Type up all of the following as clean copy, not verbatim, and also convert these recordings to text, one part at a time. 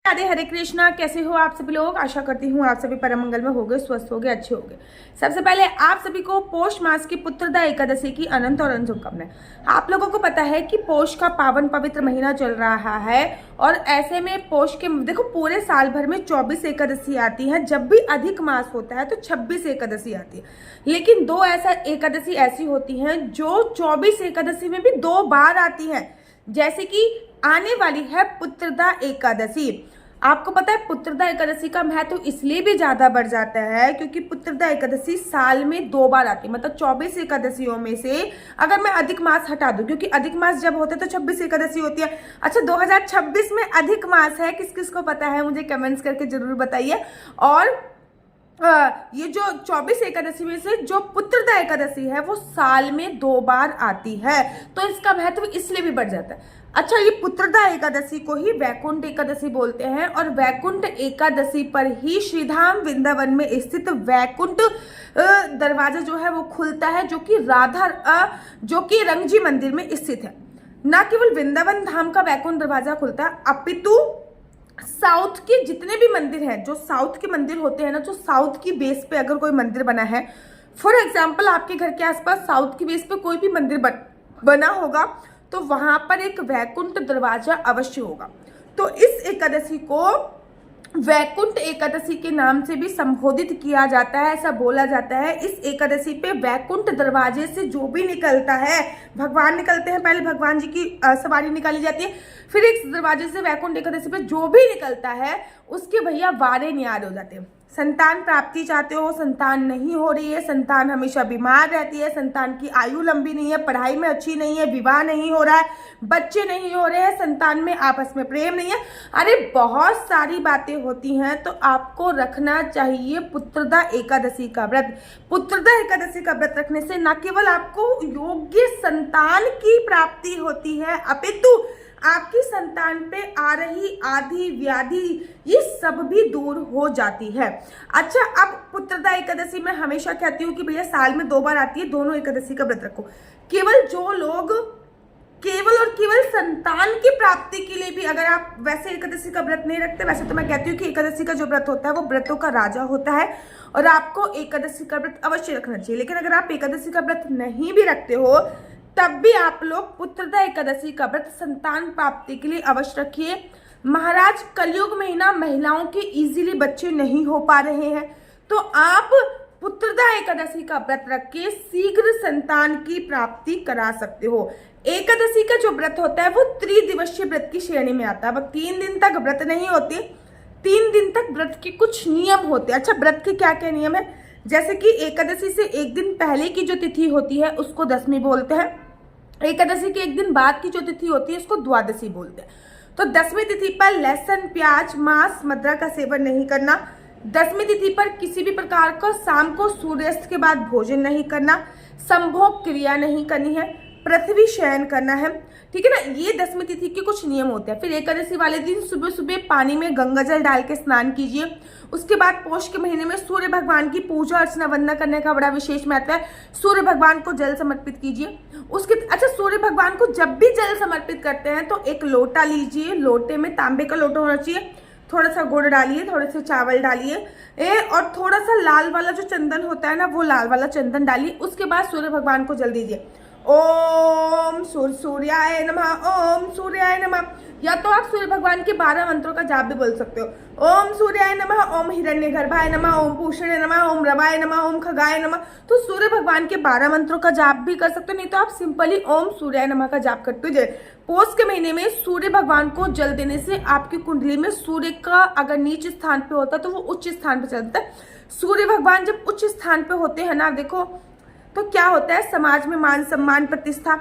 राधे, हरे कृष्णा। कैसे हो आप सभी लोग? आशा करती हूँ आप सभी परम मंगल में होंगे, स्वस्थ होंगे, अच्छे होंगे। सबसे पहले आप सभी को पौष मास की पुत्रदा एकादशी की अनंत और अनंत शुभकामनाएं। आप लोगों को पता है कि पौष का पावन पवित्र महीना चल रहा है और ऐसे में पौष के देखो पूरे साल भर में 24 एकादशी आती है। जब भी अधिक मास होता है तो 26 एकादशी आती है, लेकिन दो ऐसा एकादशी ऐसी होती हैं जो 24 एकादशी में भी 2 बार आती है। जैसे कि आने वाली है पुत्रदा एकादशी। आपको पता है पुत्रदा एकादशी का महत्व इसलिए भी ज्यादा बढ़ जाता है क्योंकि पुत्रदा एकादशी साल में 2 बार आती है। मतलब 24 एकादशियों में से अगर मैं अधिक मास हटा दूं, क्योंकि अधिक मास जब होता है तो 26 एकादशी होती है। अच्छा, 2026 में अधिक मास है, किस किस को पता है मुझे कमेंट्स करके जरूर बताइए। और ये जो 24 एकादशी में से जो पुत्रदा एकादशी है वो साल में 2 बार आती है, तो इसका महत्व इसलिए भी बढ़ जाता है। अच्छा, ये पुत्रदा एकादशी को ही वैकुंठ एकादशी बोलते हैं और वैकुंठ एकादशी पर ही श्रीधाम वृंदावन में स्थित वैकुंठ दरवाजा जो है वो खुलता है, जो कि रंगजी मंदिर में स्थित है। न केवल वृंदावन धाम का वैकुंठ दरवाजा खुलता है, अपितु साउथ के जितने भी मंदिर हैं, जो साउथ के मंदिर होते हैं ना, जो साउथ की बेस पे अगर कोई मंदिर बना है, फॉर एग्जाम्पल आपके घर के आसपास साउथ की बेस पे कोई भी मंदिर बना होगा तो वहां पर एक वैकुंठ दरवाजा अवश्य होगा। तो इस एकादशी को वैकुंठ एकादशी के नाम से भी संबोधित किया जाता है। ऐसा बोला जाता है इस एकादशी पे वैकुंठ दरवाजे से जो भी निकलता है, भगवान निकलते हैं, पहले भगवान जी की सवारी निकाली जाती है, फिर इस दरवाजे से वैकुंठ एकादशी पे जो भी निकलता है उसके भैया वारे न्यार हो जाते हैं। संतान प्राप्ति चाहते हो, संतान नहीं हो रही है, संतान हमेशा बीमार रहती है, संतान की आयु लंबी नहीं है, पढ़ाई में अच्छी नहीं है, विवाह नहीं हो रहा है, बच्चे नहीं हो रहे हैं, संतान में आपस में प्रेम नहीं है, अरे बहुत सारी बातें होती हैं, तो आपको रखना चाहिए पुत्रदा एकादशी का व्रत। पुत्रदा एकादशी का व्रत रखने से न केवल आपको योग्य संतान की प्राप्ति होती है, अपितु आपकी संतान पे आ रही आदि व्याधि ये सब भी दूर हो जाती है। अच्छा, अब पुत्रदा एकादशी में हमेशा कहती हूँ कि भैया साल में 2 बार आती है, दोनों एकादशी का व्रत रखो। केवल जो लोग केवल और केवल संतान की प्राप्ति के लिए भी अगर आप वैसे एकादशी का व्रत नहीं रखते, वैसे तो मैं कहती हूँ कि एकादशी का जो व्रत होता है वो व्रतों का राजा होता है और आपको एकादशी का व्रत अवश्य रखना चाहिए। लेकिन अगर आप एकादशी का व्रत नहीं भी रखते हो तब भी आप लोग पुत्रदा एकादशी का व्रत संतान प्राप्ति के लिए अवश्य रखिए। महाराज, कलयुग महीना महिलाओं के इजीली बच्चे नहीं हो पा रहे हैं, तो आप पुत्रदा एकादशी का व्रत रख के शीघ्र संतान की प्राप्ति करा सकते हो। एकादशी का जो व्रत होता है वो त्रिदिवसीय व्रत की श्रेणी में आता है। अब 3 दिन तक व्रत नहीं होते, 3 दिन तक व्रत के कुछ नियम होते हैं। अच्छा, व्रत के क्या क्या नियम है? जैसे कि एकादशी से 1 दिन पहले की जो तिथि होती है उसको दशमी बोलते हैं, एकादशी के 1 दिन बाद की जो तिथि होती है उसको द्वादशी बोलते हैं। तो 10वीं तिथि पर लहसुन, प्याज, मांस, मदिरा का सेवन नहीं करना। 10वीं तिथि पर किसी भी प्रकार का शाम को सूर्यास्त के बाद भोजन नहीं करना, संभोग क्रिया नहीं करनी है, पृथ्वी शयन करना है, ठीक है ना। ये 10वीं तिथि के कुछ नियम होते हैं। फिर एकादशी वाले दिन सुबह सुबह पानी में गंगा जल डाल के स्नान कीजिए। उसके बाद पौष के महीने में सूर्य भगवान की पूजा अर्चना वंदना करने का बड़ा विशेष महत्व है। सूर्य भगवान को जल समर्पित कीजिए। अच्छा, सूर्य भगवान को जब भी जल समर्पित करते हैं तो एक लोटा लीजिए, लोटे में तांबे का लोटा होना चाहिए, थोड़ा सा गुड़ डालिए, थोड़े से चावल डालिए और थोड़ा सा लाल वाला जो चंदन होता है ना, वो लाल वाला चंदन डालिए। उसके बाद सूर्य भगवान को जल दीजिए। ओम सूर्याय नमः, ओम सूर्याय नमः। या तो आप सूर्य भगवान के 12 मंत्रों का जाप भी बोल सकते हो। ओम सूर्याय नमः, ओम हिरण्यगर्भाय नमः, ओम पूषणे नमः, ओम रवाय नमः, ओम खगाय नमः। तो सूर्य भगवान के 12 मंत्रों का जाप भी कर सकते हो, नहीं तो आप सिंपली ओम सूर्याय नमः का जाप करते हो। पौष के महीने में सूर्य भगवान को जल देने से आपकी कुंडली में सूर्य का अगर नीच स्थान पे होता है तो वो उच्च स्थान पे चलता है। सूर्य भगवान जब उच्च स्थान पे होते हैं ना, देखो तो क्या होता है, समाज में मान सम्मान, प्रतिष्ठा,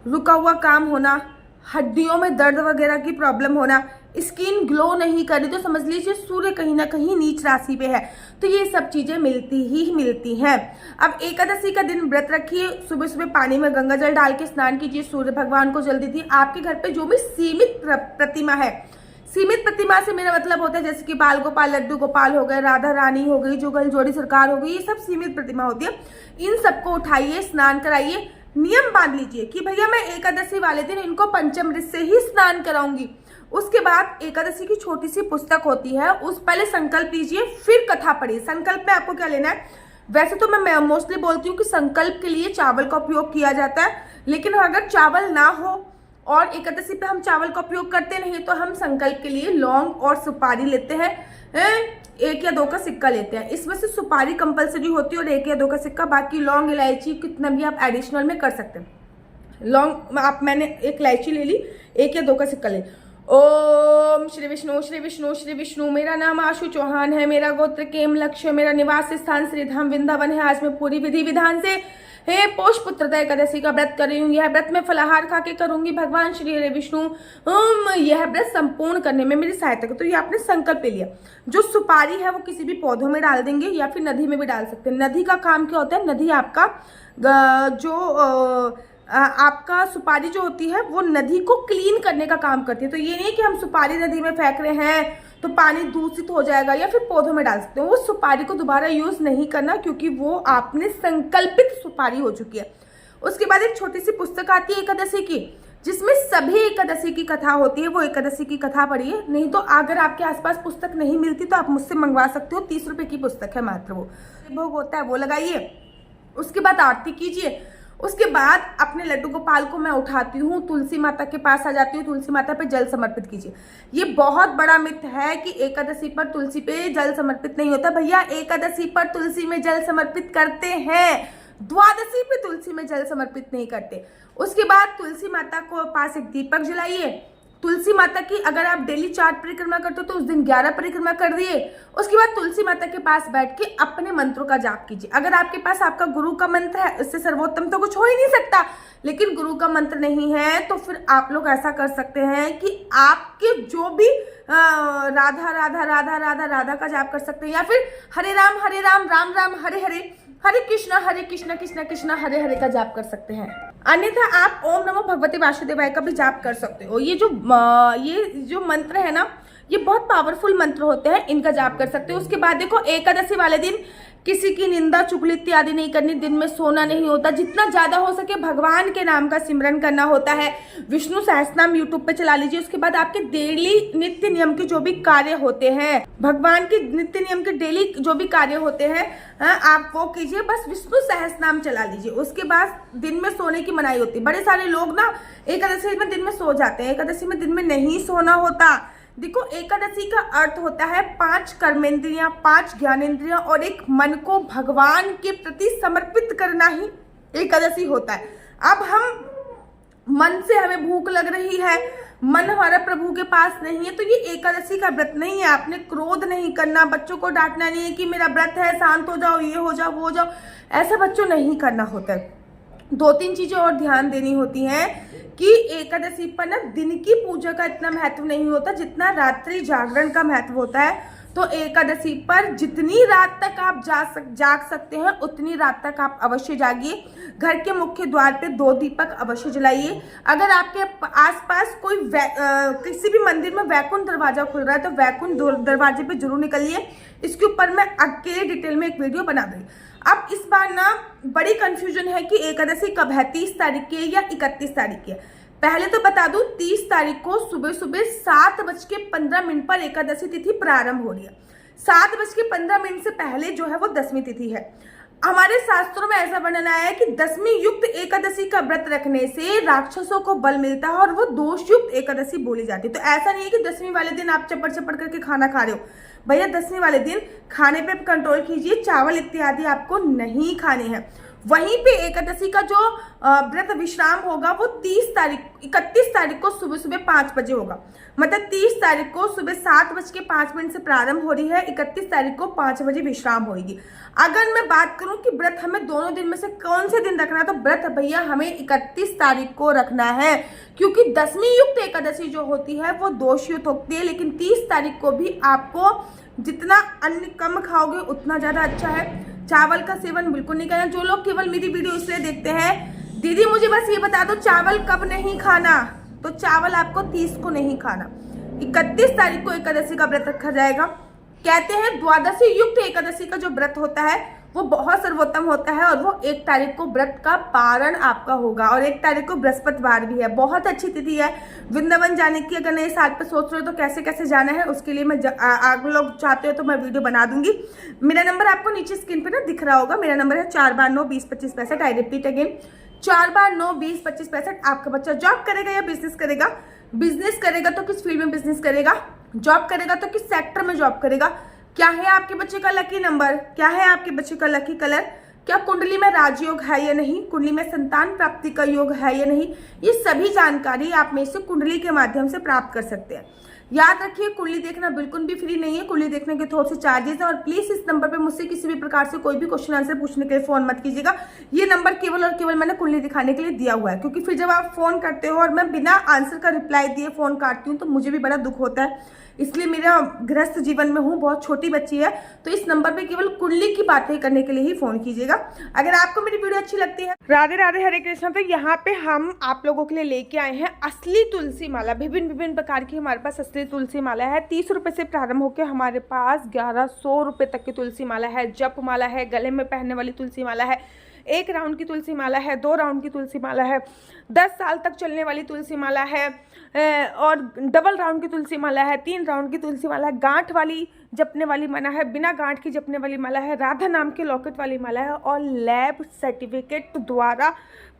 रुका हुआ काम होना, हड्डियों में दर्द वगैरह की प्रॉब्लम होना, स्किन ग्लो नहीं करी, तो समझ लीजिए सूर्य कहीं ना कहीं नीच राशि पे है। तो ये सब चीजें मिलती हैं। अब एकादशी का दिन व्रत रखिए, सुबह सुबह पानी में गंगा जल डाल के स्नान कीजिए, सूर्य भगवान को जल दीजिए। आपके घर पे जो भी सीमित प्रतिमा है, सीमित प्रतिमा से मेरा मतलब होता है जैसे कि बाल गोपाल, लड्डू गोपाल हो गए, राधा रानी हो गई, जुगल जोड़ी सरकार हो गई, ये सब सीमित प्रतिमा होती है। इन सबको उठाइए, स्नान कराइए। नियम बांध लीजिए कि भैया मैं एकादशी वाले दिन इनको पंचामृत से ही स्नान कराऊंगी। उसके बाद एकादशी की छोटी सी पुस्तक होती है, उस पहले संकल्प लीजिए फिर कथा पढ़िए। संकल्प में आपको क्या लेना है, वैसे तो मैं मोस्टली बोलती हूँ कि संकल्प के लिए चावल का उपयोग किया जाता है, लेकिन अगर चावल ना हो और एकादशी पे हम चावल का उपयोग करते नहीं तो हम संकल्प के लिए लौंग और सुपारी लेते हैं, 1 या 2 का सिक्का लेते हैं। इसमें से सुपारी कंपलसरी होती है और 1 या 2 का सिक्का, बाकी लौंग इलायची कितना भी आप एडिशनल में कर सकते हैं। लौंग आप मैंने 1 इलायची ले ली, 1 या 2 का सिक्का ले। ओम श्री विष्णु श्री विष्णु श्री विष्णु। मेरा नाम आशु चौहान है, मेरा गोत्र केम लक्ष्य, मेरा निवास स्थान श्रीधाम वृंदावन है। आज मैं पूरी विधि विधान से हे पोष पुत्रदा एकादशी का व्रत कर रही हूँ। यह व्रत मैं फलाहार खा के करूंगी। भगवान श्री हरे विष्णु यह व्रत संपूर्ण करने में मेरी सहायता कर। तो ये आपने संकल्प ले लिया। जो सुपारी है वो किसी भी पौधों में डाल देंगे या फिर नदी में भी डाल सकते हैं। नदी का काम क्या होता है, नदी आपका आपका सुपारी जो होती है वो नदी को क्लीन करने का काम करती है। तो ये नहीं कि हम सुपारी नदी में फेंक रहे हैं तो पानी दूषित हो जाएगा, या फिर पौधों में डाल सकते हो। वो सुपारी को दोबारा यूज नहीं करना, क्योंकि वो आपने संकल्पित सुपारी हो चुकी है। उसके बाद एक छोटी सी पुस्तक आती है एकादशी की, जिसमें सभी एकादशी की कथा होती है। वो एकादशी की कथा पढ़िए। नहीं तो अगर आपके आसपास पुस्तक नहीं मिलती तो आप मुझसे मंगवा सकते हो, 30 रुपए की पुस्तक है मात्र। वो भोग होता है वो लगाइए। उसके बाद आरती कीजिए। उसके बाद अपने लड्डू गोपाल को मैं उठाती हूँ, तुलसी माता के पास आ जाती हूँ, तुलसी माता पे जल समर्पित कीजिए। ये बहुत बड़ा मिथ है कि एकादशी पर तुलसी पे जल समर्पित नहीं होता। भैया एकादशी पर तुलसी में जल समर्पित करते हैं, द्वादशी पे तुलसी में जल समर्पित नहीं करते। उसके बाद तुलसी माता को पास एक दीपक जलाइए। तुलसी माता की अगर आप डेली 4 परिक्रमा करते हो तो उस दिन 11 परिक्रमा कर दिए। उसके बाद तुलसी माता के पास बैठ के अपने मंत्रों का जाप कीजिए। अगर आपके पास आपका गुरु का मंत्र है, इससे सर्वोत्तम तो कुछ हो ही नहीं सकता, लेकिन गुरु का मंत्र नहीं है तो फिर आप लोग ऐसा कर सकते हैं कि आपके जो भी राधा राधा राधा राधा राधा का जाप कर सकते हैं, या फिर हरे राम राम राम हरे हरे, हरे कृष्णा कृष्णा कृष्णा हरे हरे का जाप कर सकते हैं। अन्यथा आप ओम नमो भगवते वासुदेवाय का भी जाप कर सकते हो। ये जो मंत्र है ना, ये बहुत पावरफुल मंत्र होते हैं, इनका जाप कर सकते हो। उसके बाद देखो एकादशी वाले दिन किसी की निंदा चुगली इत्यादि नहीं करनी, दिन में सोना नहीं होता, जितना ज्यादा हो सके भगवान के नाम का सिमरन करना होता है। विष्णु सहस्त्रनाम यूट्यूब पे चला लीजिए। उसके बाद आपके डेली नित्य नियम के जो भी कार्य होते हैं, भगवान के नित्य नियम के डेली जो भी कार्य होते हैं, आप वो कीजिए। बस विष्णु सहस्त्रनाम चला लीजिए। उसके बाद दिन में सोने की मनाही होती है। बड़े सारे लोग ना एकादशी में दिन में सो जाते हैं, एकादशी में दिन में नहीं सोना होता। देखो एकादशी का अर्थ होता है 5 कर्मेंद्रियां, 5 ज्ञानेंद्रियां और एक मन को भगवान के प्रति समर्पित करना ही एकादशी होता है। अब हम मन से हमें भूख लग रही है, मन हमारा प्रभु के पास नहीं है, तो ये एकादशी का व्रत नहीं है। आपने क्रोध नहीं करना, बच्चों को डांटना नहीं है कि मेरा व्रत है, शांत हो जाओ, ये हो जाओ, वो हो जाओ, ऐसा बच्चों नहीं करना होता है। 2-3 चीजें और ध्यान देनी होती हैं कि एकादशी पर ना दिन की पूजा का इतना महत्व नहीं होता जितना रात्रि जागरण का महत्व होता है। तो एकादशी पर जितनी रात तक आप जाग सकते हैं उतनी रात तक आप अवश्य जागिए। घर के मुख्य द्वार पे 2 दीपक अवश्य जलाइए। अगर आपके आसपास कोई किसी भी मंदिर में वैकुंठ दरवाजा खुल रहा है तो वैकुंठ दरवाजे पे जरूर निकलिए। इसके ऊपर मैं अकेले डिटेल में एक वीडियो बना दूंगी। अब इस बार ना बड़ी कंफ्यूजन है कि एकादशी कब है, 30 तारीख की या 31 तारीख की। पहले तो बता दूं 30 तारीख को सुबह सुबह 7:15 पर एकादशी तिथि प्रारंभ हो रही है। 7:15 से पहले जो है वो 10वीं तिथि है। हमारे शास्त्रों में ऐसा वर्णन आया है कि 10वीं युक्त एकादशी का व्रत रखने से राक्षसों को बल मिलता है और वो दोष युक्त एकादशी बोली जाती है। तो ऐसा नहीं है कि 10वीं वाले दिन आप चपड़ करके खाना खा रहे हो। भैया 10वीं वाले दिन खाने पे कंट्रोल कीजिए, चावल इत्यादि आपको नहीं खाने हैं। वहीं पे एकादशी का जो व्रत विश्राम होगा वो 31 तारीख को सुबह सुबह 5 बजे होगा। मतलब 30 तारीख को सुबह 7:05 से प्रारंभ हो रही है, 31 तारीख को 5 बजे विश्राम होगी। अगर मैं बात करूं कि व्रत हमें दोनों दिन में से कौन से दिन रखना है, तो व्रत भैया हमें 31 तारीख को रखना है, क्योंकि 10वीं युक्त एकादशी जो होती है वो दोष युक्त होती है। लेकिन 30 तारीख को भी आपको जितना अन्न कम खाओगे उतना ज्यादा अच्छा है। चावल का सेवन बिल्कुल नहीं करना। जो लोग केवल मेरी वीडियो इसलिए देखते हैं, दीदी मुझे बस ये बता दो चावल कब नहीं खाना, तो चावल आपको 30 को नहीं खाना। 31 तारीख को एकादशी का व्रत रखा जाएगा। कहते हैं द्वादशी युक्त एकादशी का जो व्रत होता है वो बहुत सर्वोत्तम होता है और वो 1 तारीख को व्रत का पारण आपका होगा और 1 तारीख को बृहस्पतिवार भी है। बहुत अच्छी तिथि है वृंदावन जाने की। अगर नए साल पे सोच रहे हो तो कैसे कैसे जाना है उसके लिए मैं आप लोग चाहते हो तो मैं वीडियो बना दूंगी। मेरा नंबर आपको नीचे स्क्रीन पे ना दिख रहा होगा। मेरा नंबर है 4/9-20-25-65। I repeat again 4/9-20-25-65। आपका बच्चा जॉब करेगा या बिजनेस करेगा? बिजनेस करेगा तो किस फील्ड में बिजनेस करेगा? जॉब करेगा तो किस सेक्टर में जॉब करेगा? क्या है आपके बच्चे का लकी नंबर? क्या है आपके बच्चे का लकी कलर? क्या कुंडली में राजयोग है या नहीं? कुंडली में संतान प्राप्ति का योग है या नहीं? ये सभी जानकारी आप में से कुंडली के माध्यम से प्राप्त कर सकते हैं। याद रखिए कुंडली देखना बिल्कुल भी फ्री नहीं है। कुंडली देखने के थोड़े से चार्जेस हैं और प्लीज इस नंबर पे मुझसे किसी भी प्रकार से कोई भी क्वेश्चन आंसर पूछने के लिए फोन मत कीजिएगा। ये नंबर केवल और केवल मैंने कुंडली दिखाने के लिए दिया हुआ है, क्योंकि फिर जब आप फोन करते हो और मैं बिना आंसर का रिप्लाई दिए फोन काटती हूँ तो मुझे भी बड़ा दुख होता है। इसलिए मेरा गृहस्थ जीवन में हूँ, बहुत छोटी बच्ची है, तो इस नंबर पे केवल कुंडली की बातें करने के लिए ही फोन कीजिएगा। अगर आपको मेरी वीडियो अच्छी लगती है, राधे राधे हरे कृष्णा। तो यहाँ पे हम आप लोगों के लिए लेके आए हैं असली तुलसी माला। विभिन्न विभिन्न प्रकार की हमारे पास असली तुलसी माला है। 30 रुपए से प्रारंभ होकर हमारे पास 1100 रुपए तक की तुलसी माला है। जप माला है, गले में पहनने वाली तुलसी माला है, 1 राउंड की तुलसी माला है, 2 राउंड की तुलसी माला है, 10 साल तक चलने वाली तुलसी माला है और डबल राउंड की तुलसी माला है, 3 राउंड की तुलसी माला है, गांठ वाली जपने वाली माला है, बिना गांठ की जपने वाली माला है, राधा नाम के लॉकेट वाली माला है और लैब सर्टिफिकेट द्वारा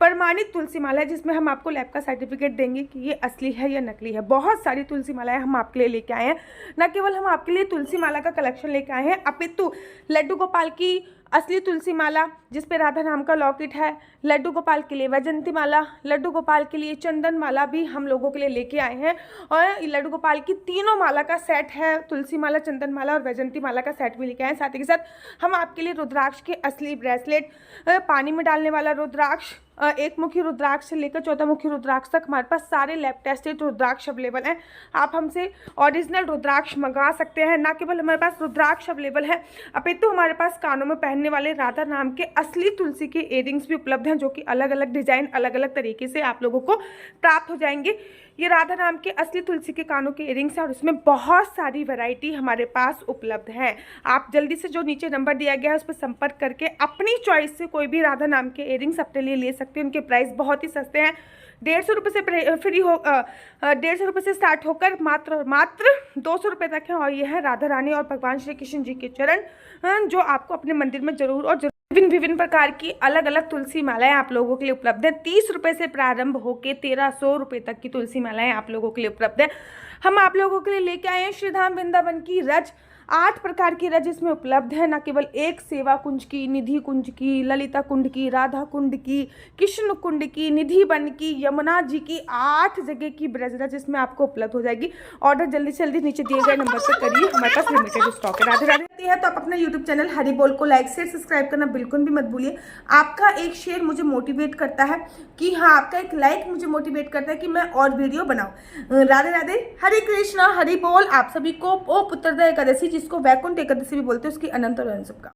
प्रमाणित तुलसी माला है, जिसमें हम आपको लैब का सर्टिफिकेट देंगे कि ये असली है या नकली है। बहुत सारी तुलसी मालाएं हम आपके लिए लेके आए हैं। न केवल हम आपके लिए तुलसी माला का कलेक्शन लेके आए हैं, अपितु लड्डू गोपाल की असली तुलसी माला जिसपे राधा नाम का लॉकेट है, लड्डू गोपाल के लिए वैजंती माला, लड्डू गोपाल के लिए चंदन माला भी हम लोगों के लिए लेके आए हैं। और लड्डू गोपाल की तीनों माला का सेट है, तुलसी माला, चंदन माला और वैजंती माला का सेट भी लेके आए हैं। साथ ही के साथ हम आपके लिए रुद्राक्ष के असली ब्रेसलेट, पानी में डालने वाला रुद्राक्ष, 1 मुखी रुद्राक्ष से लेकर 14 मुखी रुद्राक्ष तक हमारे पास सारे लैब टेस्टेड रुद्राक्ष अवेलेबल हैं। आप हमसे ओरिजिनल रुद्राक्ष मंगा सकते हैं। ना केवल हमारे पास रुद्राक्ष अवेलेबल है, अपितु हमारे पास कानों में पहनने वाले राधा नाम के असली तुलसी के इयरिंग्स भी उपलब्ध हैं, जो कि अलग अलग डिजाइन, अलग अलग तरीके से आप लोगों को प्राप्त हो जाएंगे। ये राधा नाम के असली तुलसी के कानों के इयरिंग्स हैं और इसमें बहुत सारी वैरायटी हमारे पास उपलब्ध है। आप जल्दी से जो नीचे नंबर दिया गया है उस पर संपर्क करके अपनी चॉइस से कोई भी राधा नाम के इयरिंग्स अपने लिए ले सकते हैं। उनके प्राइस बहुत ही सस्ते हैं। 150 रुपये से फ्री हो 150 रुपये से स्टार्ट होकर मात्र 200 रुपये तक है। और यह है राधा रानी और भगवान श्री कृष्ण जी के चरण, जो आपको अपने मंदिर में जरूर और विभिन्न प्रकार की अलग अलग तुलसी मालाएं आप लोगों के लिए उपलब्ध है। 30 रुपये से प्रारंभ होकर 1300 रुपये तक की तुलसी मालाएं आप लोगों के लिए उपलब्ध है। हम आप लोगों के लिए लेके आए हैं श्रीधाम वृंदावन की रज। 8 प्रकार की रज इसमें उपलब्ध है। न केवल एक सेवा कुंज की, निधि कुंज की, ललिता कुंड की, राधा कुंड की, कृष्ण कुंड की, निधि वन की, यमुना जी की, 8 जगह की ब्रज रज इसमें आपको उपलब्ध हो जाएगी। ऑर्डर जल्दी से जल्दी नीचे दिए गए नंबर पर करिए, हमारे पास लिमिटेड स्टॉक है। राधे राधे है तो आप अपना यूट्यूब चैनल हरि बोल को लाइक शेयर सब्सक्राइब करना बिल्कुल भी मत भूलिए। आपका एक शेयर मुझे मोटिवेट करता है कि हाँ, आपका एक लाइक मुझे मोटिवेट करता है कि मैं और वीडियो बनाऊं। राधे राधे हरे कृष्णा हरि बोल। आप सभी को ओ पुत्रदा एकादशी, जिसको वैकुंठ एकादशी भी बोलते हैं, उसकी अनंत और शुभकामनाएं।